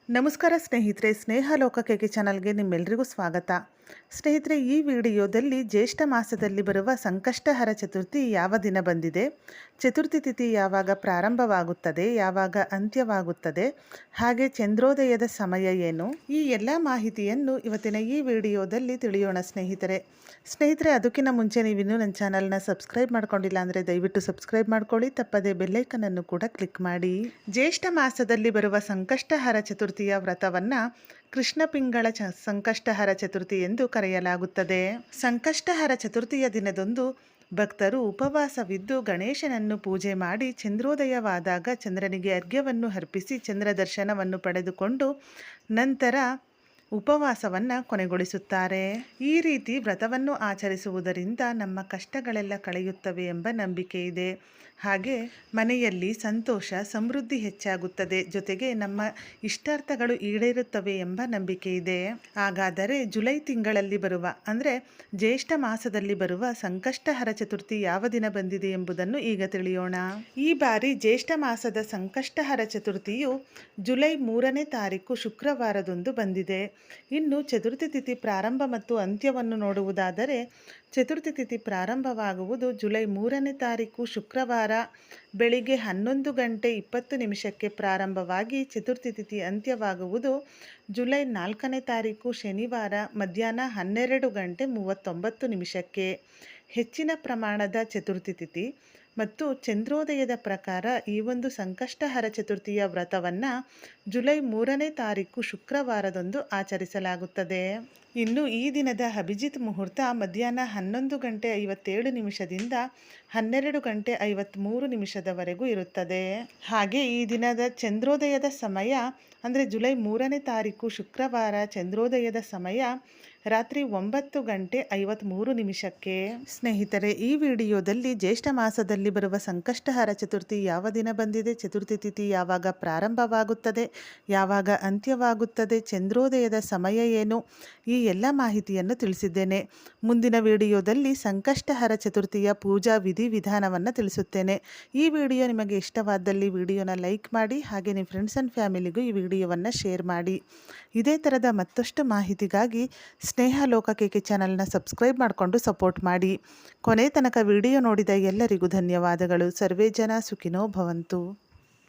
ನಮಸ್ಕಾರ ಸ್ನೇಹಿತರೆ, ಸ್ನೇಹ ಲೋಕಕ್ಕೆ ಚಾನಲ್ಗೆ ನಿಮ್ಮೆಲ್ಲರಿಗೂ ಸ್ವಾಗತ. ಸ್ನೇಹಿತರೆ, ಈ ವಿಡಿಯೋದಲ್ಲಿ ಜ್ಯೇಷ್ಠ ಮಾಸದಲ್ಲಿ ಬರುವ ಸಂಕಷ್ಟಹರ ಚತುರ್ಥಿ ಯಾವ ದಿನ ಬಂದಿದೆ, ಚತುರ್ಥಿ ತಿಥಿ ಯಾವಾಗ ಪ್ರಾರಂಭವಾಗುತ್ತದೆ, ಯಾವಾಗ ಅಂತ್ಯವಾಗುತ್ತದೆ, ಹಾಗೆ ಚಂದ್ರೋದಯದ ಸಮಯ ಏನು, ಈ ಎಲ್ಲ ಮಾಹಿತಿಯನ್ನು ಇವತ್ತಿನ ಈ ವಿಡಿಯೋದಲ್ಲಿ ತಿಳಿಯೋಣ ಸ್ನೇಹಿತರೆ. ಅದಕ್ಕಿಂತ ಮುಂಚೆ ನೀವಿನ್ನೂ ನನ್ನ ಚಾನಲ್ನ ಸಬ್ಸ್ಕ್ರೈಬ್ ಮಾಡ್ಕೊಂಡಿಲ್ಲ ಅಂದರೆ ದಯವಿಟ್ಟು ಸಬ್ಸ್ಕ್ರೈಬ್ ಮಾಡ್ಕೊಳ್ಳಿ, ತಪ್ಪದೆ ಬೆಲ್ಲೈಕನನ್ನು ಕೂಡ ಕ್ಲಿಕ್ ಮಾಡಿ. ಜ್ಯೇಷ್ಠ ಮಾಸದಲ್ಲಿ ಬರುವ ಸಂಕಷ್ಟಹರ ಚತುರ್ಥಿಯ ವ್ರತವನ್ನು ಕೃಷ್ಣ ಪಿಂಗಳ ಸಂಕಷ್ಟಹರ ಚತುರ್ಥಿ ಎಂದು ಕರೆಯಲಾಗುತ್ತದೆ. ಸಂಕಷ್ಟಹರ ಚತುರ್ಥಿಯ ದಿನದಂದು ಭಕ್ತರು ಉಪವಾಸವಿದ್ದು ಗಣೇಶನನ್ನು ಪೂಜೆ ಮಾಡಿ ಚಂದ್ರೋದಯವಾದಾಗ ಚಂದ್ರನಿಗೆ ಅರ್ಘ್ಯವನ್ನು ಅರ್ಪಿಸಿ ಚಂದ್ರ ದರ್ಶನವನ್ನು ಪಡೆದುಕೊಂಡು ನಂತರ ಉಪವಾಸವನ್ನು ಕೊನೆಗೊಳಿಸುತ್ತಾರೆ. ಈ ರೀತಿ ವ್ರತವನ್ನು ಆಚರಿಸುವುದರಿಂದ ನಮ್ಮ ಕಷ್ಟಗಳೆಲ್ಲ ಕಳೆಯುತ್ತವೆ ಎಂಬ ನಂಬಿಕೆ ಇದೆ. ಹಾಗೆ ಮನೆಯಲ್ಲಿ ಸಂತೋಷ ಸಮೃದ್ಧಿ ಹೆಚ್ಚಾಗುತ್ತದೆ, ಜೊತೆಗೆ ನಮ್ಮ ಇಷ್ಟಾರ್ಥಗಳು ಈಡೇರುತ್ತವೆ ಎಂಬ ನಂಬಿಕೆ ಇದೆ. ಹಾಗಾದರೆ ಜುಲೈ ತಿಂಗಳಲ್ಲಿ ಬರುವ ಅಂದರೆ ಜ್ಯೇಷ್ಠ ಮಾಸದಲ್ಲಿ ಬರುವ ಸಂಕಷ್ಟಹರ ಚತುರ್ಥಿ ಯಾವ ದಿನ ಬಂದಿದೆ ಎಂಬುದನ್ನು ಈಗ ತಿಳಿಯೋಣ. ಈ ಬಾರಿ ಜ್ಯೇಷ್ಠ ಮಾಸದ ಸಂಕಷ್ಟಹರ ಚತುರ್ಥಿಯು ಜುಲೈ 3ನೇ ತಾರೀಕು ಶುಕ್ರವಾರದಂದು ಬಂದಿದೆ. ಇನ್ನು ಚತುರ್ಥಿ ತಿಥಿ ಪ್ರಾರಂಭ ಮತ್ತು ಅಂತ್ಯವನ್ನು ನೋಡುವುದಾದರೆ ಚತುರ್ಥಿ ತಿಥಿ ಪ್ರಾರಂಭವಾಗುವುದು ಜುಲೈ 3ನೇ ತಾರೀಕು ಶುಕ್ರವಾರ ಬೆಳಿಗ್ಗೆ 11:20 ಪ್ರಾರಂಭವಾಗಿ ಚತುರ್ಥಿ ತಿಥಿ ಅಂತ್ಯವಾಗುವುದು ಜುಲೈ 4ನೇ ತಾರೀಕು ಶನಿವಾರ ಮಧ್ಯಾಹ್ನ 12:39. ಹೆಚ್ಚಿನ ಪ್ರಮಾಣದ ಚತುರ್ಥಿ ತಿಥಿ ಮತ್ತು ಚಂದ್ರೋದಯದ ಪ್ರಕಾರ ಈ ಒಂದು ಸಂಕಷ್ಟಹರ ಚತುರ್ಥಿಯ ವ್ರತವನ್ನು ಜುಲೈ 3ನೇ ತಾರೀಕು ಶುಕ್ರವಾರದಂದು ಆಚರಿಸಲಾಗುತ್ತದೆ. ಇನ್ನು ಈ ದಿನದ ಅಭಿಜಿತ್ ಮುಹೂರ್ತ ಮಧ್ಯಾಹ್ನ 11:57 12:53 ಇರುತ್ತದೆ. ಹಾಗೆ ಈ ದಿನದ ಚಂದ್ರೋದಯದ ಸಮಯ ಅಂದರೆ ಜುಲೈ 3ನೇ ತಾರೀಕು ಶುಕ್ರವಾರ ಚಂದ್ರೋದಯದ ಸಮಯ ರಾತ್ರಿ 9:53. ಸ್ನೇಹಿತರೆ, ಈ ವಿಡಿಯೋದಲ್ಲಿ ಜ್ಯೇಷ್ಠ ಮಾಸದಲ್ಲಿ ಬರುವ ಸಂಕಷ್ಟಹರ ಚತುರ್ಥಿ ಯಾವ ದಿನ ಬಂದಿದೆ, ಚತುರ್ಥಿ ತಿಥಿ ಯಾವಾಗ ಪ್ರಾರಂಭವಾಗುತ್ತದೆ, ಯಾವಾಗ ಅಂತ್ಯವಾಗುತ್ತದೆ, ಚಂದ್ರೋದಯದ ಸಮಯ ಏನು, ಈ ಎಲ್ಲ ಮಾಹಿತಿಯನ್ನು ತಿಳಿಸಿದ್ದೇನೆ. ಮುಂದಿನ ವಿಡಿಯೋದಲ್ಲಿ ಸಂಕಷ್ಟಹರ ಚತುರ್ಥಿಯ ಪೂಜಾ ವಿಧಿವಿಧಾನವನ್ನು ತಿಳಿಸುತ್ತೇನೆ. ಈ ವಿಡಿಯೋ ನಿಮಗೆ ಇಷ್ಟವಾದಲ್ಲಿ ವಿಡಿಯೋನ ಲೈಕ್ ಮಾಡಿ, ಹಾಗೆ ನಿಮ್ಮ ಫ್ರೆಂಡ್ಸ್ ಆ್ಯಂಡ್ ಫ್ಯಾಮಿಲಿಗೂ ಈ ವಿಡಿಯೋವನ್ನು ಶೇರ್ ಮಾಡಿ. ಇದೇ ಥರದ ಮತ್ತಷ್ಟು ಮಾಹಿತಿಗಾಗಿ ಸ್ನೇಹ ಲೋಕಕ್ಕೆ ಚಾನಲ್ನ ಸಬ್ಸ್ಕ್ರೈಬ್ ಮಾಡಿಕೊಂಡು ಸಪೋರ್ಟ್ ಮಾಡಿ. ಕೊನೆ ತನಕ ವಿಡಿಯೋ ನೋಡಿದ ಎಲ್ಲರಿಗೂ ಧನ್ಯವಾದಗಳು. ಸರ್ವೇ ಜನ ಸುಖಿನೋ ಭವಂತು.